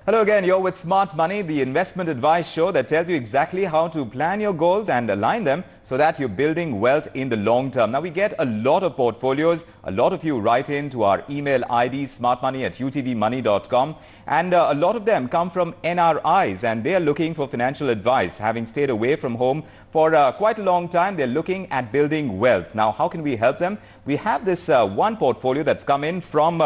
Hello again, you're with Smart Money, the investment advice show that tells you exactly how to plan your goals and align them so that you're building wealth in the long term. Now, we get a lot of portfolios. A lot of you write in to our email ID, smartmoney@utvmoney.com. And a lot of them come from NRIs and they are looking for financial advice. Having stayed away from home for quite a long time, they're looking at building wealth. Now, how can we help them? We have this one portfolio that's come in from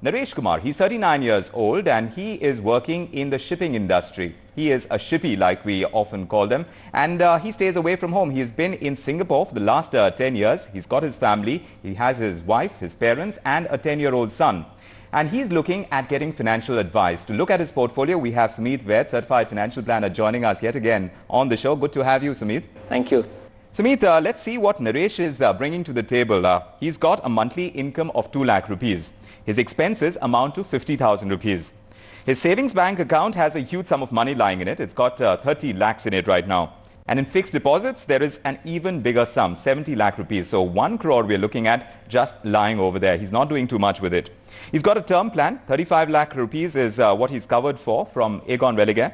Naresh Kumar. He's 39 years old and he is working in the shipping industry. He is a shippy, like we often call them, and he stays away from home. He has been in Singapore for the last 10 years. He's got his family. He has his wife, his parents, and a 10-year-old son. And he's looking at getting financial advice. To look at his portfolio, we have Sumit Ved, Certified Financial Planner, joining us yet again on the show. Good to have you, Sumit. Thank you. Sumit, let's see what Naresh is bringing to the table. He's got a monthly income of 2 lakh rupees. His expenses amount to 50,000 rupees. His savings bank account has a huge sum of money lying in it. It's got 30 lakhs in it right now. And in fixed deposits, there is an even bigger sum, 70 lakh rupees. So 1 crore we're looking at just lying over there. He's not doing too much with it. He's got a term plan. 35 lakh rupees is what he's covered for from Aegon Religare.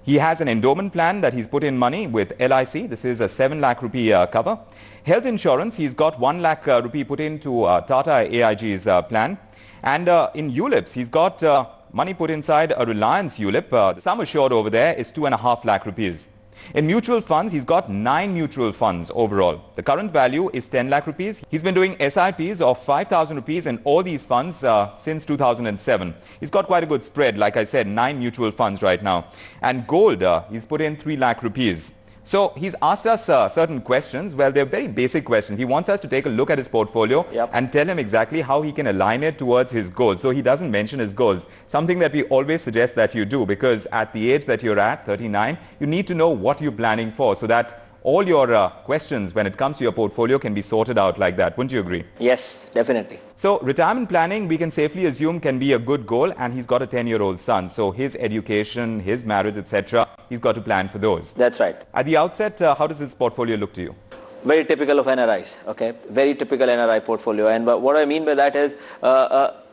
He has an endowment plan that he's put in money with LIC. This is a 7 lakh rupee cover. Health insurance, he's got 1 lakh rupee put into Tata AIG's plan. And in ULIPs, he's got money put inside a Reliance ULIP. The sum assured over there is 2.5 lakh rupees. In mutual funds, he's got 9 mutual funds overall. The current value is 10 lakh rupees. He's been doing SIPs of 5,000 rupees in all these funds since 2007. He's got quite a good spread. Like I said, 9 mutual funds right now. And gold, he's put in 3 lakh rupees. So he's asked us certain questions. Well, they're very basic questions. He wants us to take a look at his portfolio and tell him exactly how he can align it towards his goals. So he doesn't mention his goals, something that we always suggest that you do, because at the age that you're at, 39, you need to know what you're planning for so that all your questions when it comes to your portfolio can be sorted out like that. Wouldn't you agree? Yes, definitely. So retirement planning, we can safely assume, can be a good goal, and he's got a 10-year-old son. So his education, his marriage, etc., he's got to plan for those. That's right. At the outset, how does this portfolio look to you? Very typical of NRIs, okay? Very typical NRI portfolio. And what I mean by that is,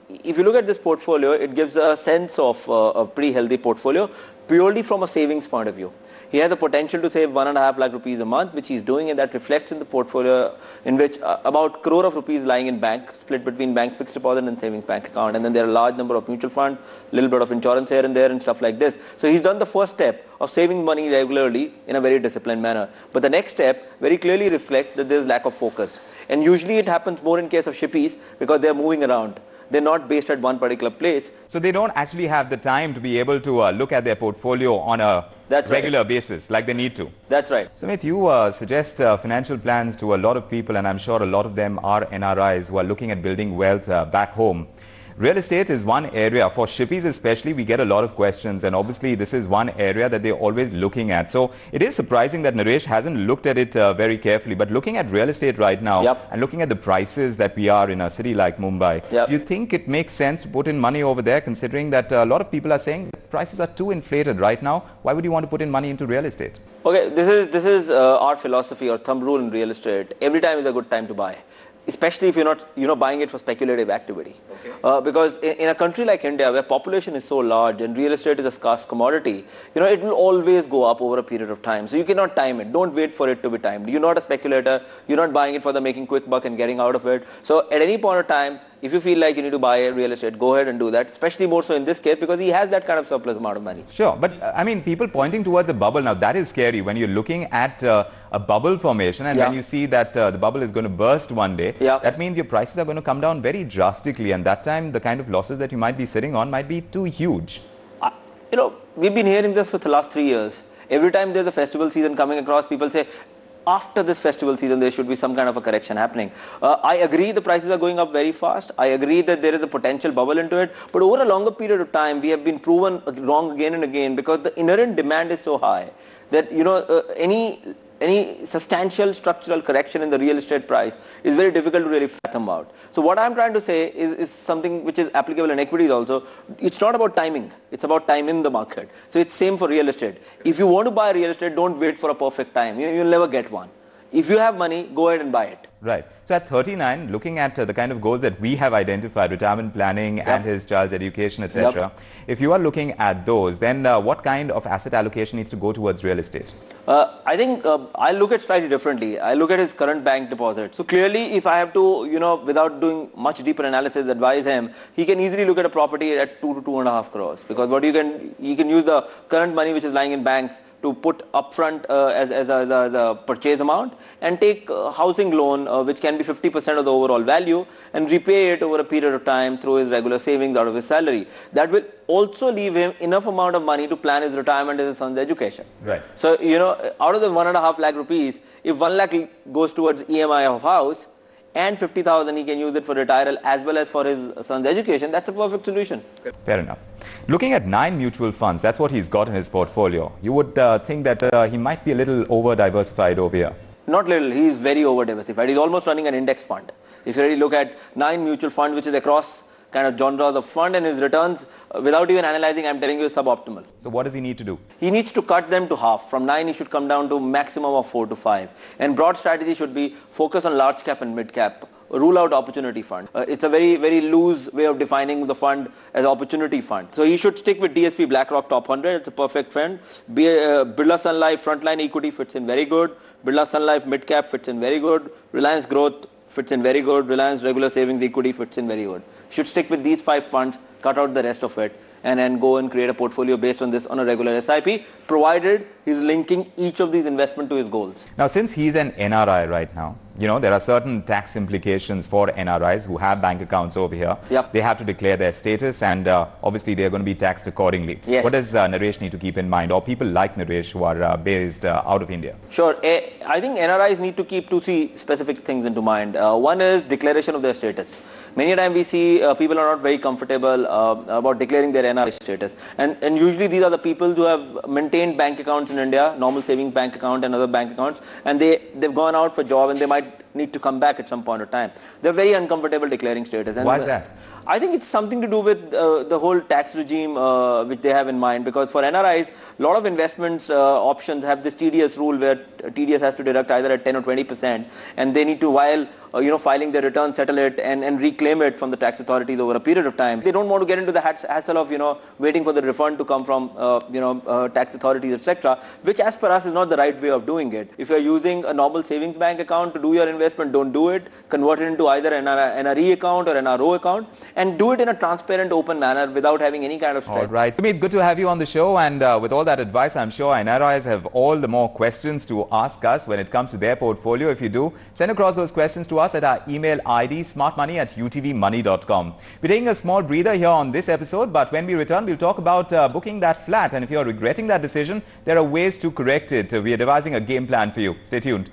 if you look at this portfolio, it gives a sense of a pretty healthy portfolio purely from a savings point of view. He has the potential to save 1.5 lakh rupees a month, which he's doing, and that reflects in the portfolio in which about crore of rupees lying in bank, split between bank fixed deposit and savings bank account. And then there are a large number of mutual funds, little bit of insurance here and there and stuff like this. So he's done the first step of saving money regularly in a very disciplined manner. But the next step very clearly reflects that there's lack of focus. And usually it happens more in case of shippies because they're moving around. They're not based at one particular place. So they don't actually have the time to be able to look at their portfolio on a regular basis like they need to. That's right. Sumit, you suggest financial plans to a lot of people, and I'm sure a lot of them are NRIs who are looking at building wealth back home. Real estate is one area. For shippies especially, we get a lot of questions, and obviously this is one area that they're always looking at. So it is surprising that Naresh hasn't looked at it very carefully. But looking at real estate right now and looking at the prices that we are in a city like Mumbai, do you think it makes sense to put in money over there, considering that a lot of people are saying that prices are too inflated right now? Why would you want to put in money into real estate? Okay, this is our philosophy or thumb rule in real estate. Every time is a good time to buy, especially if you're not buying it for speculative activity. Because in a country like India, where population is so large and real estate is a scarce commodity, it will always go up over a period of time. So you cannot time it. Don't wait for it to be timed. You're not a speculator. You're not buying it for the making quick buck and getting out of it. So at any point of time, if you feel like you need to buy a real estate, go ahead and do that, especially more so in this case because he has that kind of surplus amount of money. Sure, but I mean, people pointing towards a bubble now, that is scary when you're looking at a bubble formation, and when you see that the bubble is going to burst one day, that means your prices are going to come down very drastically, and that time the kind of losses that you might be sitting on might be too huge. We've been hearing this for the last 3 years. Every time there's a festival season coming across, people say, after this festival season, there should be some kind of a correction happening. I agree the prices are going up very fast. I agree that there is a potential bubble into it. But over a longer period of time, we have been proven wrong again and again because the inherent demand is so high that, any substantial structural correction in the real estate price is very difficult to really fathom out. So what I'm trying to say is something which is applicable in equities also. It's not about timing. It's about time in the market. So it's same for real estate. If you want to buy real estate, don't wait for a perfect time. You'll never get one. If you have money, go ahead and buy it. Right. So at 39, looking at the kind of goals that we have identified, retirement planning and his child's education, etc. If you are looking at those, then what kind of asset allocation needs to go towards real estate? I think I look at slightly differently. I look at his current bank deposit. So clearly, if I have to, without doing much deeper analysis, advise him, he can easily look at a property at 2 to 2.5 crores. Because what you can use the current money which is lying in banks to put upfront as a purchase amount and take a housing loan which can be 50% of the overall value and repay it over a period of time through his regular savings out of his salary. That will also leave him enough amount of money to plan his retirement and his son's education. Right. So, out of the 1.5 lakh rupees, if 1 lakh goes towards EMI of house, and 50,000 he can use it for retiral as well as for his son's education, that's a perfect solution. Fair enough. Looking at 9 mutual funds, that's what he's got in his portfolio. You would think that he might be a little over-diversified over here. Not little, he is very over-diversified. He's almost running an index fund. If you really look at 9 mutual funds, which is across kind of genres of fund, and his returns, without even analyzing, I'm telling you, is suboptimal. So what does he need to do? He needs to cut them to half. From 9, he should come down to maximum of 4 to 5. And broad strategy should be focus on large cap and mid cap. Rule out opportunity fund. It's a very, very loose way of defining the fund as opportunity fund. So he should stick with DSP BlackRock Top 100. It's a perfect trend. Birla Sun Life Frontline Equity fits in very good. Birla Sun Life Mid Cap fits in very good. Reliance Growth fits in very good. Reliance Regular Savings Equity fits in very good. Should stick with these 5 funds, cut out the rest of it, and then go and create a portfolio based on this on a regular SIP, provided he's linking each of these investments to his goals. Now, since he's an NRI right now, there are certain tax implications for NRIs who have bank accounts over here. Yep. They have to declare their status, and obviously they're going to be taxed accordingly. Yes. What does Naresh need to keep in mind, or people like Naresh who are based out of India? Sure. I think NRIs need to keep 2-3 specific things into mind. One is declaration of their status. Many times we see people are not very comfortable about declaring their NRI status. And usually these are the people who have maintained bank accounts in India, normal savings bank account and other bank accounts, and they've gone out for job and they might need to come back at some point of time. They're very uncomfortable declaring status. And why is that? I think it's something to do with the whole tax regime which they have in mind, because for NRIs, a lot of investments options have this TDS rule where TDS has to deduct either at 10 or 20%, and they need to, while filing their return, settle it and reclaim it from the tax authorities over a period of time. They don't want to get into the hassle of waiting for the refund to come from tax authorities, etc., which as per us is not the right way of doing it. If you're using a normal savings bank account to do your investment, don't do it. Convert it into either an NRE account or an RO account, and do it in a transparent, open manner without having any kind of stress. All right. Sumit, good to have you on the show, and with all that advice, I'm sure NRIs have all the more questions to ask us when it comes to their portfolio. If you do, send across those questions to us at our email ID smartmoney@utvmoney.com. We're taking a small breather here on this episode, but when we return, we'll talk about booking that flat, and if you're regretting that decision, there are ways to correct it. We are devising a game plan for you. Stay tuned.